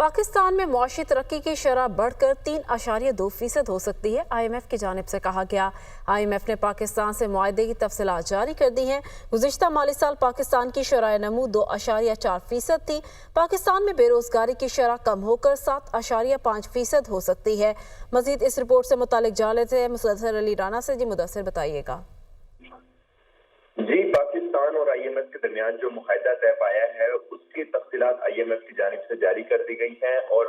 पाकिस्तान में मुआशी तरक्की की शरह बढ़कर 3.2% हो सकती है। IMF की जानिब से कहा गया। IMF ने पाकिस्तान से मुआहदे की तफसीलात जारी कर दी हैं। गुज़िश्ता माली साल पाकिस्तान की शरह नमू 2.4% थी। पाकिस्तान में बेरोजगारी की शरह कम होकर 7.5% हो सकती है। मजीद इस रिपोर्ट से मुतालिक जान लेते हैं मुदस्सिर अली राना से। जी मुदस्सिर, बताइएगा। जी, पाकिस्तान और IMF के दरमियान जो मुआहदा तय पाया है उसकी तफसीलात IMF की जानिब से जारी कर दी गई हैं और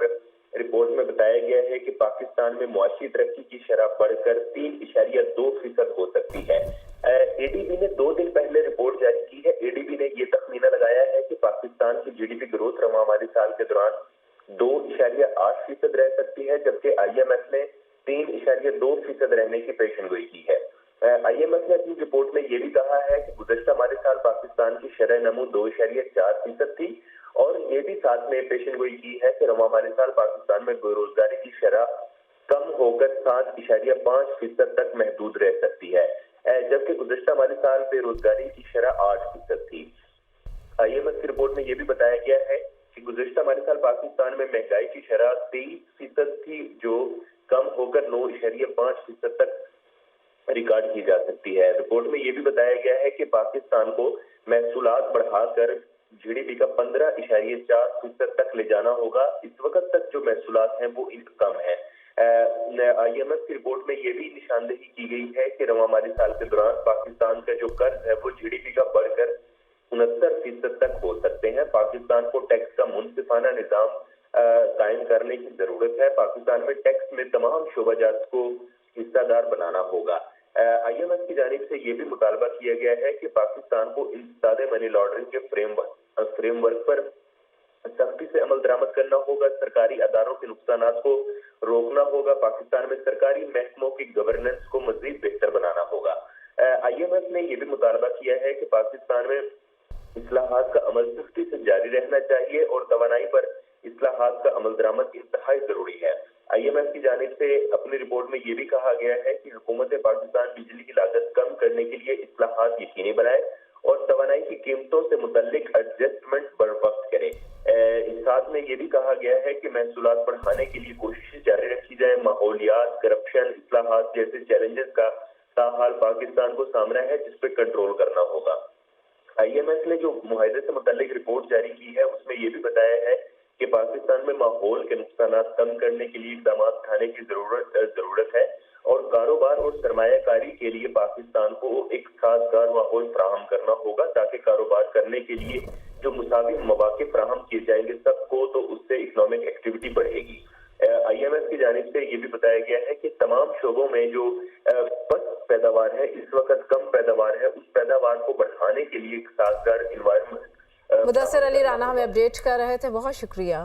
रिपोर्ट में बताया गया है कि पाकिस्तान में मुआशी तरक्की की शरह बढ़कर 3.2% हो सकती है। ADB ने 2 दिन पहले रिपोर्ट जारी की है। ADB ने ये तखमीना लगाया है कि पाकिस्तान की GDP ग्रोथ रवां माली साल के दौरान 2.8% रह सकती है, जबकि IMF ने 3.2% रहने की पेशेनगोई की है। IMF ने अपनी रिपोर्ट में यह भी कहा है कि गुज़श्ता माली साल पाकिस्तान की शरह नमू 2.4% थी और ये भी साथ में पेशेनगोई की है कि रवां माली साल पाकिस्तान में बेरोजगारी की शरह कम होकर 7.5% तक महदूद रह सकती है, जबकि गुज़श्ता माली साल बेरोजगारी की शरह 8% थी। IMF की रिपोर्ट में यह भी बताया गया है कि गुज़श्ता माली साल पाकिस्तान में महंगाई की शरह 23% थी, जो कम होकर 9.5% तक रिकॉर्ड की जा सकती है। रिपोर्ट में यह भी बताया गया है कि पाकिस्तान को महसूलात बढ़ाकर GDP का 15.4% तक ले जाना होगा। इस वक्त तक जो महसूलात हैं वो कम है। IMF की रिपोर्ट में यह भी निशानदेही की गई है कि रवां माली साल के दौरान पाकिस्तान का जो कर्ज है वो GDP का बढ़कर 69% तक हो सकते हैं। पाकिस्तान को टैक्स का मुनसिफाना निजाम कायम करने की जरूरत है। पाकिस्तान में टैक्स में तमाम शोबाजात को हिस्सादार बनाना होगा। IMF की जानिब से यह भी मुतालबा किया गया है कि पाकिस्तान को इंसदादे मनी लॉन्ड्रिंग के फ्रेमवर्क पर सख्ती से अमल दरामद करना होगा। सरकारी अदारों के नुकसानात को रोकना होगा। पाकिस्तान में सरकारी महकमों की गवर्नेंस को मजीद बेहतर बनाना होगा। IMF ने यह भी मुतालबा किया है कि पाकिस्तान में इस्लाहात का अमल सख्ती से जारी रहना चाहिए और तवानाई पर इस्लाहात का अमल दरामद इंतहाई जरूरी है। IMF की जानिब से अपनी रिपोर्ट में यह भी कहा गया है कि हुकूमत पाकिस्तान बिजली की लागत कम करने के लिए इस्लाहात यकीनी बनाए और तवानाई की कीमतों से मुतल्लिक एडजस्टमेंट बर वक्त करे। इस साथ में यह भी कहा गया है कि महसूलात बढ़ाने के लिए कोशिशें जारी रखी जाए। माहौलियात, करप्शन, इस्लाहात जैसे चैलेंजेस का ताहाल पाकिस्तान को सामना है, जिस पे कंट्रोल करना होगा। IMF ने जो मुआहदे से मुतल्लिक रिपोर्ट जारी की है उसमें यह भी बताया है कि पाकिस्तान में माहौल के नुकसानात कम करने के लिए इक़दाम उठाने की जरूरत है और कारोबार और सरमायाकारी के लिए पाकिस्तान को एक साजगार माहौल फराहम करना होगा, ताकि कारोबार करने के लिए जो मुसावी मौके फराहम किए जाएंगे सबको, तो उससे इकोनॉमिक एक्टिविटी बढ़ेगी। IMF की जानिब से ये भी बताया गया है कि तमाम शोबों में जो बस पैदावार है, इस वक्त कम पैदावार है, उस पैदावार को बढ़ाने के लिए एक साजगार एनवायरनमेंट। मुदस्सिर अली राना हमें अपडेट कर रहे थे, बहुत शुक्रिया।